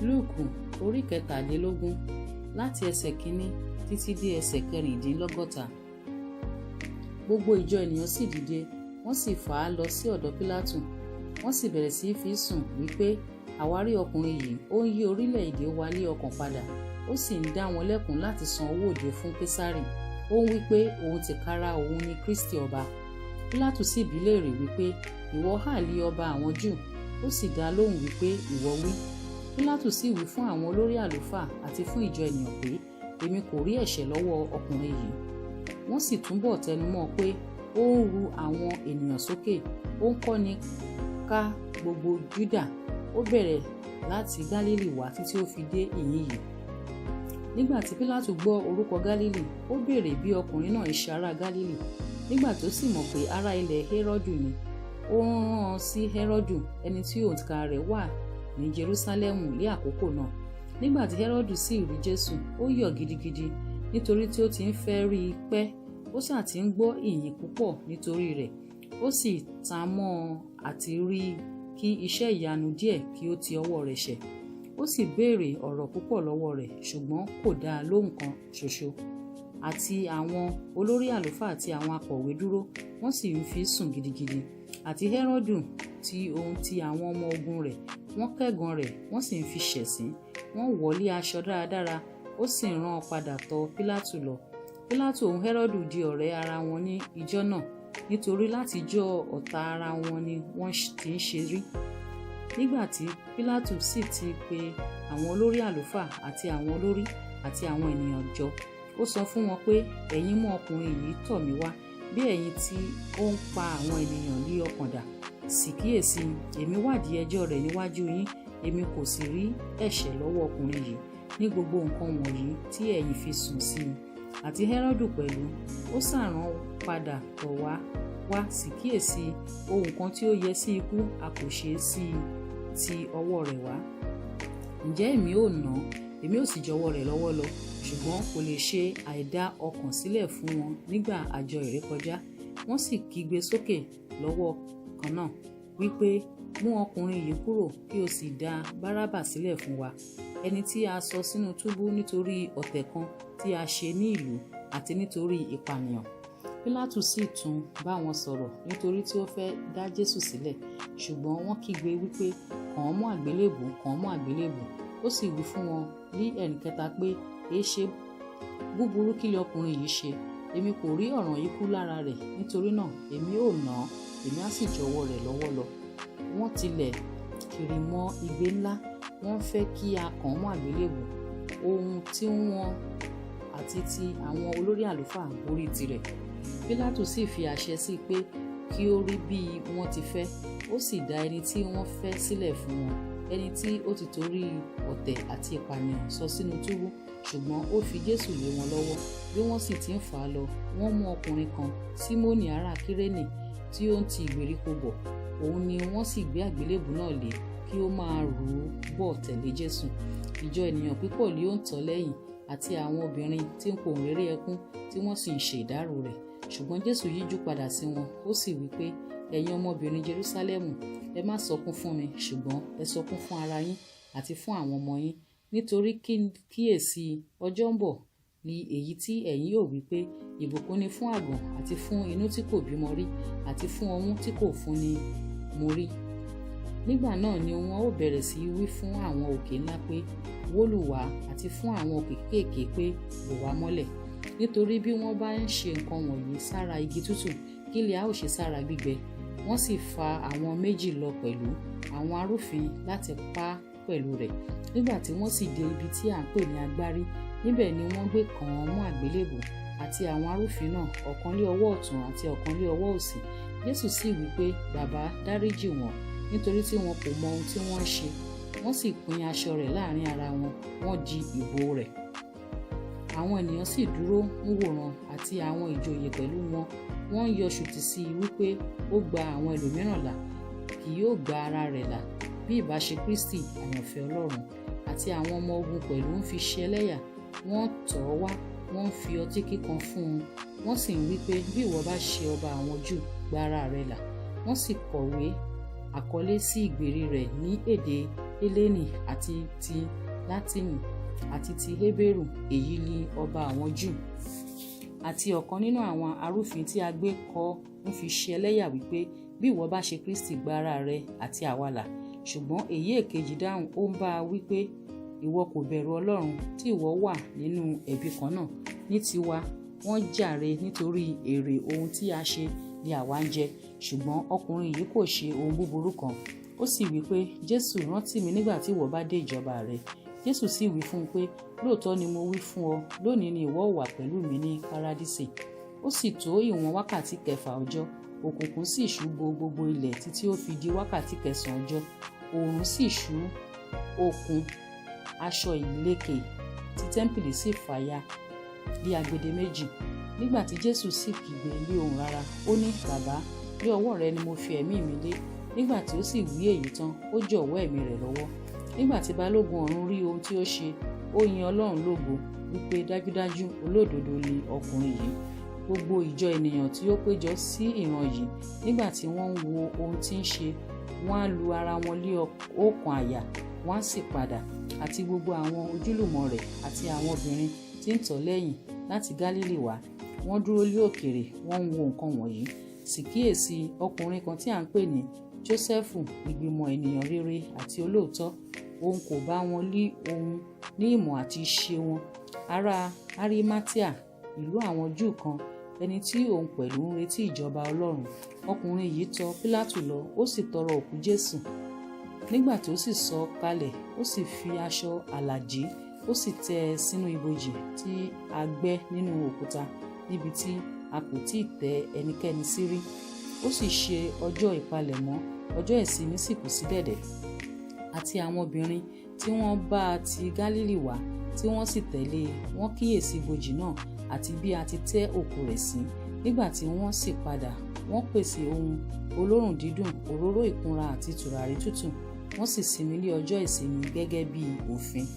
Lúùkù orí 17 láti ẹsẹ̀ 1 títí dé ẹsẹ̀ 64. Gbogbo ìjọ ènìyàn sì dìde, wọ́n sì fà á lọ sí ọ̀dọ̀ Pílátù. Wọ́n sì bẹ̀rẹ̀ sí fi sùn wípé àwárí ọkùnrin yìí ó ń yí orílẹ̀-èdè wa lé ọkàn padà, ó sì ń dá wọn lẹ́kun láti san owó òde fún Késárì. Ó ń wípé òun tìkára òun ni Kristi ọba. Pílátù sì bi léèrè wípé ìwọ ha lé ọba àwọn Júù? Ó sì dá lóhùn wípé ìwọ wí. Pílátù sì wí fún àwọn olórí àlùfáà àti fún ìjọ ènìyàn pé èmi kò rí ẹ̀ṣẹ̀ lọ́wọ́ ọkùnrin yìí. Wọ́n sì túbọ̀ tẹnumọ́ pé ó ń ru àwọn ènìyàn sókè, ó ń kọ́ni ká gbogbo Júdà. Ó bẹ̀rẹ̀ láti Gálílì wá títí ó fi dé ìhín yìí. Nígbà tí Pílátù gbọ́ orúkọ Gálílì, ó béèrè bí ọkùnrin náà ṣe ará Gálílì. Nígbà tó sì mọ̀ pé ará ilẹ̀ Hẹ́rọ́dù ni, ó rán an sí Hẹ́rọ́dù, ẹni tí òǹkà rẹ̀ wà ní Jerúsálẹ́mù ní àkókò náà. Nígbà tí Hẹ́rọ́dù sì rí Jésù, ó yọ̀ gidigidi nítorí tí ó ti ń fẹ́ rí i pẹ́. Ó ṣáà ti ń gbọ́ ìyìn púpọ̀ nítorí rẹ̀. Ó sì ta mọ́ àti rí kí iṣẹ́ ìyanu díẹ̀ kí ó ti ọwọ́ rẹ̀ ṣẹ. Ó sì béèrè ọ̀rọ̀ púpọ̀ lọ́wọ́ rẹ̀, ṣùgbọ́n kò dá a lóhùn kan ṣoṣo. Àti àwọn olórí àlùfáà àti àwọn akọ̀wé dúró, wọ́n sì ń fi sùn gidigidi. Àti Hẹ́rọ́dù ti òun ti àwọn ọmọ ogun rẹ̀, wọ́n kẹ́gàn rẹ̀, wọ́n sì ń fi ṣẹ̀sín. Wọ́n wọ̀lé aṣọ dáradára, ó sì rán an padà tọ̀ Pílátù lọ. Pílátù òun Hẹ́rọ́dù di ọ̀rẹ́ ara wọn ní ijọ́ náà, nítorí látijọ́ ọ̀tá ara wọn ni wọ́n ti ń ṣe rí. Nígbà tí Pílátù sì ti pe àwọn olórí àlùfáà àti àwọn olórí àti àwọn ènìyàn jọ, ó sọ fún wọn pé ẹ̀yin mú ọkùnrin yìí tọ̀ mí wá, bí ẹ̀yin tí ó ń pa àwọn ènìyàn lé ọkàn dà. Sì kíyèsí, èmi wádìí ẹjọ́ rẹ̀ níwájú yín, èmi kò sì rí ẹ̀ṣẹ̀ lọ́wọ́ ọkùnrin yìí ní gbogbo nǹkan wọ̀nyí tí ẹ̀yin fi sùn sí i. Àti Hẹ́rọ́dù pẹ̀lú, ó ṣàrán padà tọ̀ wá sì kíyèsí, ohun kan tí ó yẹ sí ikú a kò ṣe sí ti ọwọ́ rẹ̀ wá. Ǹjẹ́ èmi ò nà án, èmi ò sì jọ̀wọ́ rẹ̀ lọ́wọ́ lọ, ṣùgbọ́n kò lè ṣe àìdá ọkàn sílẹ̀ fún wọn nígbà àjọ ìrékọjá. Wọ́n sì kígbe sókè lọ́wọ́ kan náà wípé mú ọkùnrin yìí kúrò kí o sì dá Bárábà sílẹ̀ fún wa, ẹni tí a sọ sínú túbú nítorí ọ̀tẹ̀ kan tí a ṣe ní ìlú àti nítorí ìpànìyàn. Pílátù sì tún bá wọn sọ̀rọ̀ nítorí tí ó fẹ́ dá Jésù sílẹ̀, ṣùgbọ́n wọ́n kígbe wípé kàn án mọ́ àgbélébùú, kàn án mọ́ àgbélébùú. Ó sì wí fún wọn ní ẹnìkẹta pé èéṣe búburú kí lè ọkùnrin yìí ṣe? Èmi kò rí ọ̀ràn yìí kú lára rẹ̀, nítorí náà èmi ò nà án, èmi á sì jọ̀wọ́ rẹ̀ lọ́wọ́ lọ. Wọ́n tilẹ̀ kiri mọ́ igbe ńlá, wọ́n fẹ́ kí a kàn án mọ́ àgbélébùú. Ohun tí wọ́n àti ti àwọn olórí àlùfáà borí tirẹ̀. Pílátù sì fi àṣẹ sí pé kí ó rí bí wọ́n ti fẹ́. Ó sì dá ẹni tí wọ́n fẹ́ sílẹ̀ fún wọn, ẹni tí ó ti torí ọ̀tẹ̀ àti ìpànìyàn sọ sínú túbú, ṣùgbọ́n ó fi Jésù lé wọn lọ́wọ́. Bí wọ́n sì ti ń fà á lọ, wọ́n mú ọkùnrin kan, Símónì ará Kírénè, tí ó ń ti ìgbèríko bọ̀. Òun ni wọ́n sì gbé àgbélébùú náà lé kí ó máa rù ú bọ̀ tẹ̀lé Jésù. Ìjọ ènìyàn púpọ̀ lé ó ń tọ̀ lẹ́yìn, àti àwọn obìnrin tí ń pohùnréré ẹkún tí wọ́n sì ń ṣe ìdárò rẹ̀. Ṣùgbọ́n Jésù yíjú padà sí wọn, ó sì wí pé ẹ̀yin ọmọbìnrin Jerúsálẹ́mù, ẹ má sọkún fún mi, ṣùgbọ́n ẹ sọkún fún ara yín àti fún àwọn ọmọ yín. Nítorí kíyèsí ọjọ́ ń bọ̀ ni èyí tí ẹ̀yin yóò wí pé ìbùkún ni fún àgàn àti fún inú tí kò bímọ rí àti fún ọmú tí kò fúnni mu rí. Nígbà náà ni wọn ó bẹ̀rẹ̀ sí wí fún àwọn òkè ńlá pé wó lù wá, àti fún àwọn òkè kéékèèké pé bò wá mọ́lẹ̀. Nítorí bí wọ́n bá ń ṣe nǹkan wọ̀nyí sára igi tútù, kí lè a ó ṣe sára gbígbẹ? Wọ́n sì fa àwọn méjì lọ pẹ̀lú àwọn arúfin láti pa á pẹ̀lú rẹ̀. Nígbà tí wọ́n sì dé ibi tí à ń pè ní agbárí, níbẹ̀ ni wọ́n gbé kàn án mọ́ àgbélébùú àti àwọn arúfin náà, ọ̀kan lé ọwọ́ ọ̀tún àti ọ̀kan lé ọwọ́ òsì. Jésù sì wí pé bàbá, dáríjì wọ́n, nítorí tí wọn kò mọ ohun tí wọ́n ń ṣe. Wọ́n sì pín aṣọ rẹ̀ láàrin ara wọn, wọ́n di ìbò rẹ̀. Àwọn ènìyàn sì dúró ń wòran, àti àwọn ìjòyè pẹ̀lú wọn. Wọ́n ń yọ ṣùtì sí i wípé ó gba àwọn ẹlòmíràn là, kì yóò gba ara rẹ̀ là, bí ìbá ṣe Kristi àyànfẹ́ Ọlọ́run. Àti àwọn ọmọ ogun pẹ̀lú ń fi ṣe ẹlẹ́yà. Wọ́n tọ̀ ọ́ wá, wọ́n ń fi ọtí kíkan fún un. Wọ́n sì ń wí pé bí ìwọ bá ṣe ọba àwọn Júù, gba ara rẹ̀ là. Wọ́n sì kọ̀wé àkọlé sí ìgbèrí rẹ̀ ní èdè Hélénì àti ti Látìnì àti ti Hébérù, èyí ni ọba àwọn Júù. Àti ọ̀kan nínú àwọn arúfin tí a gbé kọ́ ń fi ṣe ẹlẹ́yà wípé bí ìwọ bá ṣe Kristi, gba ara rẹ àti àwa là. Ṣùgbọ́n èyí èkejì dáhùn, ó ń bá a wípé ìwọ kò bẹ̀rù Ọlọ́run tí ìwọ wà nínú ẹ̀bi kan náà. Ní tiwa wọ́n jàre nítorí èrè ohun tí a ṣe ni àwa ń jẹ, ṣùgbọ́n ọkùnrin yìí kò ṣe ohun búburú kan. Ó sì wí pé, Jésù, rántí mi nígbà tí ìwọ bá dé ìjọba rẹ. Jésù sì wí fún un pé, lóòótọ́ ni mo wí fún ọ, lónìí ni ìwọ ó wà pẹ̀lú mi ní Párádísè. Ó sì tó ìwọ̀n wákàtí kẹfà ọjọ́, òkùnkùn sì ṣú bo gbogbo ilẹ̀ títí ó fi di wákàtí kẹsàn-án ọjọ́. Oòrùn sì ṣú òkun, aṣọ ìlékè ti tẹ́ḿpìlì sì fàya bí agbede méjì. Nígbà tí Jésù sì kígbe ní ohùn rara, ó ní, Bàbá, lé ọwọ́ rẹ ni mo fi ẹ̀mí mi lé. Nígbà tí ó sì wí èyí tán, ó jọ̀wọ́ ẹ̀mí rẹ̀ lọ́wọ́. Nígbà tí balógun ọ̀rún rí ohun tí ó ṣe, ó yin Ọlọ́run lógo wípé dájúdájú olódodo ni ọkùnrin yìí. Gbogbo ìjọ ènìyàn tí ó péjọ sí ìran yìí, nígbà tí wọ́n ń wo ohun tí ń ṣe, wọ́n á lu ara wọn lé ọ̀kan àyà, wọ́n á sì padà. Àti gbogbo àwọn ojúlùmọ̀ rẹ̀ àti àwọn obìnrin tí ń tọ̀ lẹ́yìn láti Gálílì wá, wọ́n dúró lé òkèèrè, wọ́n ń wo nǹkan wọ̀nyí. Sì kíyèsí, ọkùnrin kan tí à ń pè ní Jósẹ́fù, ìgbìmọ̀ ènìyàn rere àti olóòótọ́, òun kò bá wọn lí ohun ní ìmọ̀ àti ìṣe wọn, ará Arimatea, ìlú àwọn Júù kan, ẹni tí òun pẹ̀lú ń retí ìjọba Ọlọ́run. Ọkùnrin yìí tọ̀ Pílátù lọ, ó sì tọrọ òkú Jésù. Nígbà tí ó sì sọ kalẹ̀, ó sì fi aṣọ àlàjí, ó sì tẹ́ ẹ sínú ibojì tí a gbẹ́ nínú òkúta, níbi tí a kò tíì tẹ́ ẹnikẹ́ni sí rí. Ó sì ṣe ọjọ́ ìpalẹ̀mọ́, ọjọ́ ìsinmi sì kù sí dẹ̀dẹ̀. Àti àwọn obìnrin tí wọ́n bá a ti Gálílì wá, tí wọ́n sì tẹ̀lé e, wọ́n kíyèsí ibojì náà àti bí a ti tẹ́ òkú rẹ̀ sí. Nígbà tí wọ́n sì padà, wọ́n pèsè ohun olóòórùn dídùn, òróró ìkunra àti tùràrí tútù. Wọ́n sì sinmi ní ọjọ́ ìsinmi gẹ́gẹ́ bí òfin.